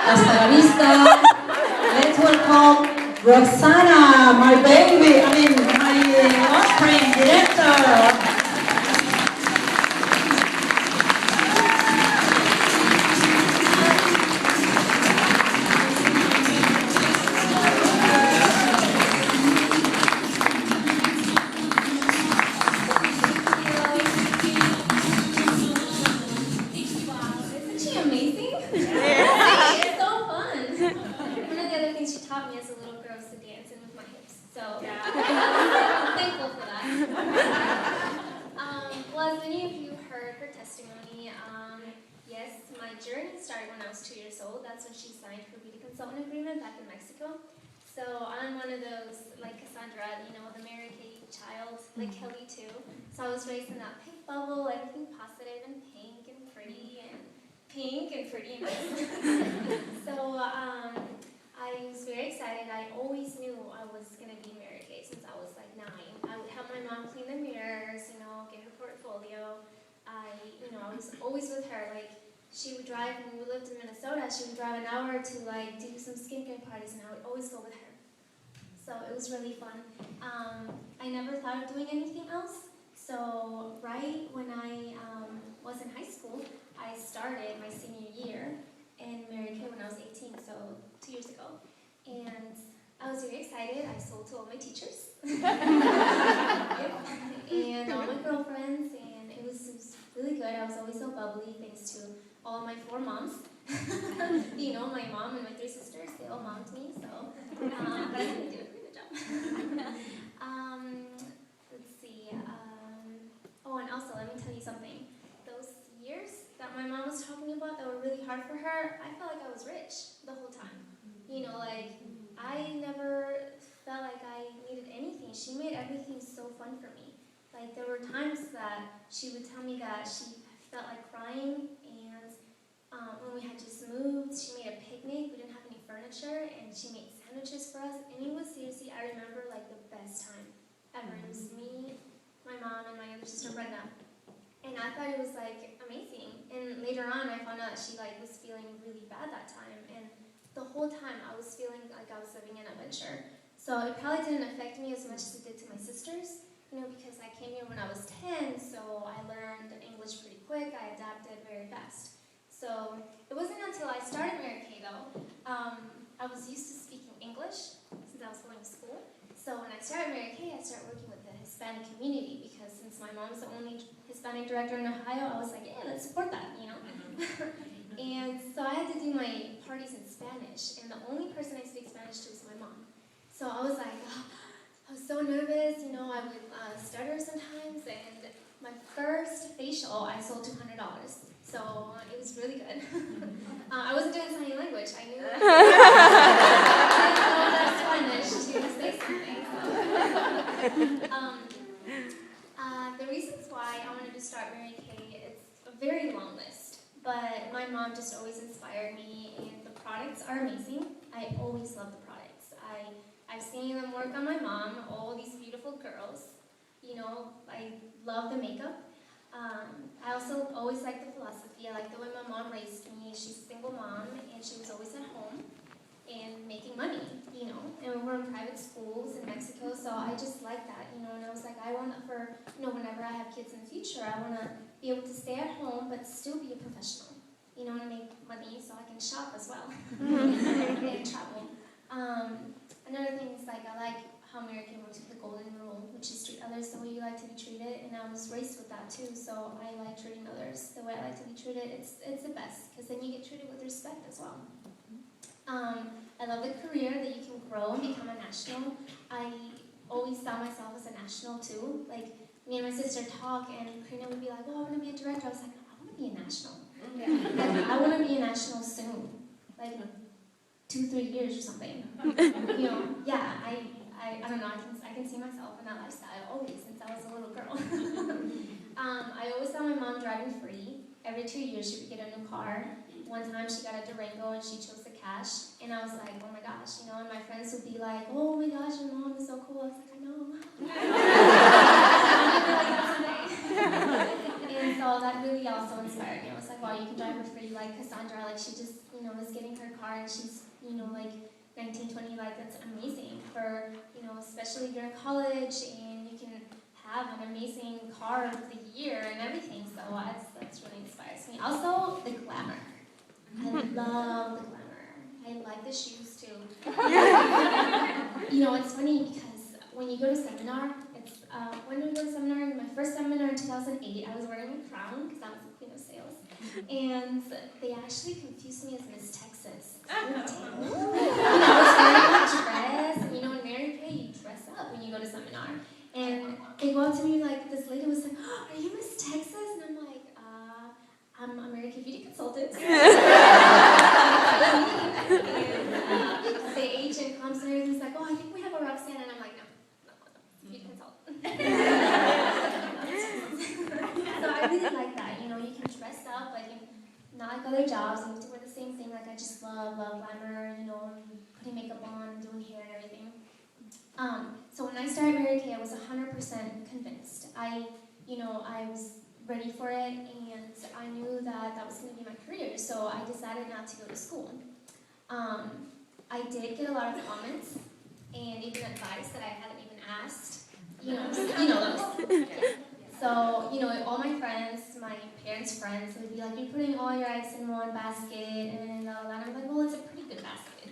Hasta la vista. Let's welcome Roxana, my baby, my offspring director. Taught me as a little girl to dance and move my hips. So I'm thankful for that. Well, as many of you heard her testimony, yes, my journey started when I was 2 years old. That's when she signed her beauty consultant agreement back in Mexico. So I'm one of those, like Cassandra, you know, the Mary Kay child, like Kelly too. So I was raised in that pink bubble, everything positive and pink and pretty and So I was very excited. I always knew I was going to be Mary Kay since I was like 9. I would help my mom clean the mirrors, you know, get her portfolio. I was always with her. Like, she would drive, when we lived in Minnesota, she would drive an hour to like do some skincare parties, and I would always go with her. So it was really fun. I never thought of doing anything else. So right when I was in high school, I started my senior year in Mary Kay when I was 18, so 2 years ago. And I was very excited. I sold to all my teachers. And all my girlfriends, and it was really good. I was always so bubbly thanks to all my 4 moms. You know, my mom and my 3 sisters, they all mommed me, so but I think they did a pretty good job. Let's see. Oh, and also, let me tell you something. Those years that my mom was talking about that were really hard for her, I felt like I was rich the whole time. You know, like, I never felt like I needed anything. She made everything so fun for me. Like, there were times that she would tell me that she felt like crying, and when we had just moved, she made a picnic. We didn't have any furniture, and she made sandwiches for us, and it was seriously, I remember, like, the best time ever. It was me, my mom, and my other sister, Brenda. And I thought it was, like, amazing. And later on, I found out she, like, was feeling really bad that time, and the whole time I was feeling like I was living an adventure. So it probably didn't affect me as much as it did to my sisters, you know, because I came here when I was 10, so I learned English pretty quick. I adapted very fast. So it wasn't until I started Mary Kay, though, I was used to speaking English since I was going to school. So when I started Mary Kay, I started working with the Hispanic community, because since my mom's the only Hispanic director in Ohio, I was like, yeah, let's support that, you know. And so I had to do my parties in Spanish, and the only person I speak Spanish to is my mom. So I was like, I was so nervous, you know, I would stutter sometimes, and my first facial, I sold $200. So it was really good. I wasn't doing sign language, I knew that. I didn't know that Spanish to say something. The reasons why I wanted to start Mary Kay, it's a very long list. But my mom just always inspired me, and the products are amazing. I always love the products. I've seen them work on my mom, all these beautiful girls. You know, I love the makeup. I also always liked the philosophy. I like the way my mom raised me. She's a single mom, and she was always at home and making money, you know. And we were in private schools in Mexico, so I just like that, you know. And I was like, I want for, you know, whenever I have kids in the future, I want to be able to stay at home but still be a professional, you know, and make money so I can shop as well and travel. Another thing is, like, I like how Mary Kay works with the golden rule, which is treat others the way you like to be treated, and I was raised with that too, so I like treating others the way I like to be treated. It's the best, because then you get treated with respect as well. I love the career that you can grow and become a national. I always saw myself as a national too. Like, me and my sister talk, and Karina would be like, oh, I want to be a director. I was like, no, I want to be a national. Like, I want to be a national soon. Like, 2-3 years or something. You know, yeah, I don't know, I can see myself in that lifestyle always since I was a little girl. I always saw my mom driving free. Every 2 years she would get a new car. One time she got a Durango and she chose the cash, and I was like, oh my gosh, you know, and my friends would be like, oh my gosh, your mom is so cool. I was like, I know. And so that really also inspired me. I was like, like, wow, you can drive for free. Like Cassandra, like she just, is getting her car and she's, like 19, 20, like that's amazing for, especially if you're in college and you can have an amazing car of the year and everything. So that's really inspires me. Also, the glamour. I love the glamour. I like the shoes too. It's funny because when you go to seminar, when we go to seminar, in my first seminar in 2008, I was wearing a crown because I was the queen of sales. And they actually confused me as Miss Texas. I was wearing a dress, and in Mary Kay, you dress up when you go to seminar. And they go up to me like, this lady was like, oh, are you Miss Texas? And I'm like, I'm a Mary Kay beauty consultant. And the agent comes and everything's like, oh, I think we have a Roxanne. And I'm like, no, beauty consultant. So I really like that. You can dress up, like, not like other jobs. You have to wear the same thing. Like, I just love glamour, putting makeup on, doing hair and everything. So when I started Mary Kay, I was 100% convinced. I was ready for it, and I knew that was going to be my career, so I decided not to go to school. I did get a lot of comments, and even advice that I hadn't even asked. Those. So, all my friends, my parents' friends, would be like, you're putting all your eggs in one basket, and I'm like, well, it's a pretty good basket.